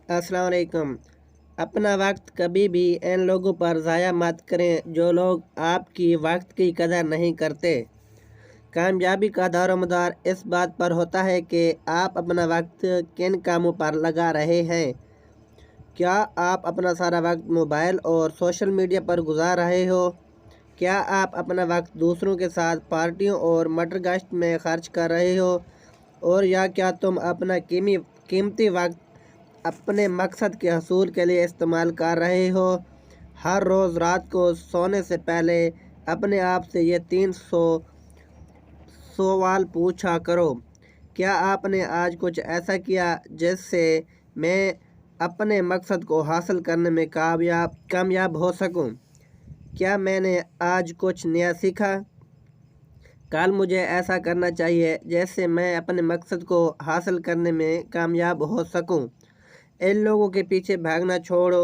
अस्सलाम वालेकुम। अपना वक्त कभी भी इन लोगों पर ज़ाया मत करें जो लोग आपकी वक्त की कदर नहीं करते। कामयाबी का दारोमदार इस बात पर होता है कि आप अपना वक्त किन कामों पर लगा रहे हैं। क्या आप अपना सारा वक्त मोबाइल और सोशल मीडिया पर गुजार रहे हो? क्या आप अपना वक्त दूसरों के साथ पार्टियों और मटरगश्त में खर्च कर रहे हो? और या क्या तुम अपना कीमती वक्त अपने मकसद के हसूल के लिए इस्तेमाल कर रहे हो? हर रोज़ रात को सोने से पहले अपने आप से ये 300 सवाल पूछा करो। क्या आपने आज कुछ ऐसा किया जिससे मैं अपने मकसद को हासिल करने में कामयाब हो सकूं? क्या मैंने आज कुछ नया सीखा? कल मुझे ऐसा करना चाहिए जैसे मैं अपने मकसद को हासिल करने में कामयाब हो सकूं। इन लोगों के पीछे भागना छोड़ो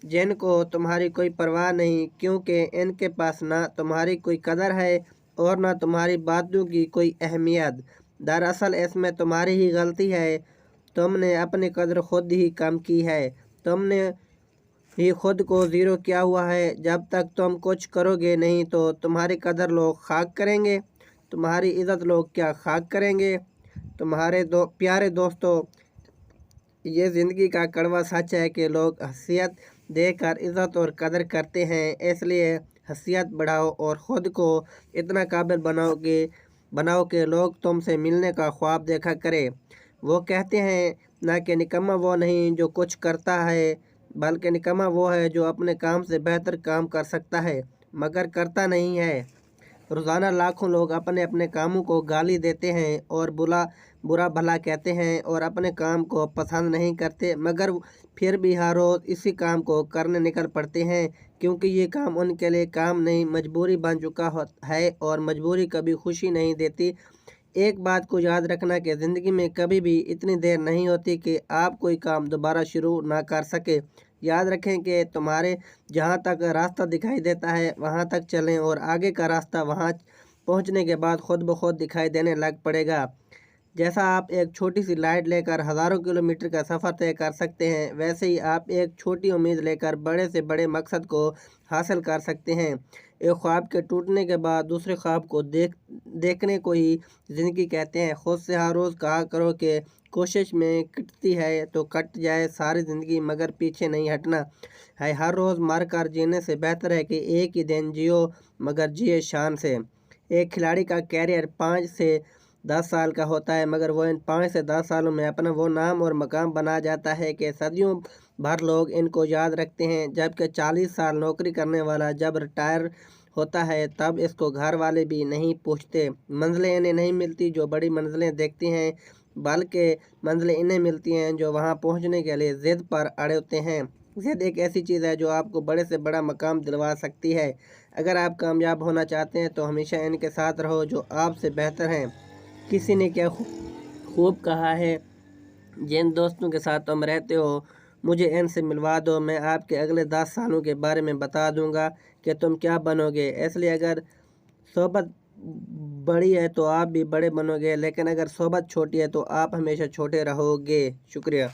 जिनको तुम्हारी कोई परवाह नहीं, क्योंकि इनके पास ना तुम्हारी कोई कदर है और ना तुम्हारी बातों की कोई अहमियत। दरअसल इसमें तुम्हारी ही गलती है। तुमने अपनी कदर खुद ही कम की है। तुमने ही खुद को ज़ीरो किया हुआ है। जब तक तुम कुछ करोगे नहीं तो तुम्हारी कदर लोग खाक करेंगे, तुम्हारी इज़्ज़त लोग क्या खाक करेंगे। तुम्हारे प्यारे दोस्तों, ये ज़िंदगी का कड़वा सच है कि लोग हसीयत देकर इज़्ज़त और कदर करते हैं। इसलिए हसीयत बढ़ाओ और ख़ुद को इतना काबिल बनाओ कि लोग तुमसे मिलने का ख्वाब देखा करें। वो कहते हैं ना कि निकम्मा वो नहीं जो कुछ करता है, बल्कि निकम्मा वो है जो अपने काम से बेहतर काम कर सकता है मगर करता नहीं है। रोज़ाना लाखों लोग अपने अपने कामों को गाली देते हैं और बुरा भला कहते हैं और अपने काम को पसंद नहीं करते, मगर फिर भी हर रोज़ इसी काम को करने निकल पड़ते हैं, क्योंकि ये काम उनके लिए काम नहीं मजबूरी बन चुका है और मजबूरी कभी खुशी नहीं देती। एक बात को याद रखना कि ज़िंदगी में कभी भी इतनी देर नहीं होती कि आप कोई काम दोबारा शुरू ना कर सके। याद रखें कि तुम्हारे जहाँ तक रास्ता दिखाई देता है वहाँ तक चलें और आगे का रास्ता वहाँ पहुँचने के बाद खुद ब खुद दिखाई देने लग पड़ेगा। जैसा आप एक छोटी सी लाइट लेकर हज़ारों किलोमीटर का सफ़र तय कर सकते हैं, वैसे ही आप एक छोटी उम्मीद लेकर बड़े से बड़े मकसद को हासिल कर सकते हैं। एक ख्वाब के टूटने के बाद दूसरे ख्वाब को देखने को ही ज़िंदगी कहते हैं। खुद से हर रोज़ कहा करो कि कोशिश में कटती है तो कट जाए सारी ज़िंदगी, मगर पीछे नहीं हटना है। हर रोज़ मर कर जीने से बेहतर है कि एक ही दिन जियो मगर जिए शान से। एक खिलाड़ी का कैरियर 5 से 10 साल का होता है, मगर वो इन 5 से 10 सालों में अपना वो नाम और मकाम बना जाता है कि सदियों भर लोग इनको याद रखते हैं। जबकि 40 साल नौकरी करने वाला जब रिटायर होता है तब इसको घर वाले भी नहीं पूछते। मंजिलें इन्हें नहीं मिलती जो बड़ी मंजिलें देखती हैं, बल्कि मंजिलें इन्हें मिलती हैं जो वहाँ पहुँचने के लिए ज़िद पर अड़े होते हैं। ज़िद एक ऐसी चीज़ है जो आपको बड़े से बड़ा मकाम दिलवा सकती है। अगर आप कामयाब होना चाहते हैं तो हमेशा इनके साथ रहो जो आपसे बेहतर हैं। किसी ने क्या खूब कहा है, जिन दोस्तों के साथ तुम रहते हो मुझे इनसे मिलवा दो, मैं आपके अगले 10 सालों के बारे में बता दूंगा कि तुम क्या बनोगे। इसलिए अगर सोबत बड़ी है तो आप भी बड़े बनोगे, लेकिन अगर सोबत छोटी है तो आप हमेशा छोटे रहोगे। शुक्रिया।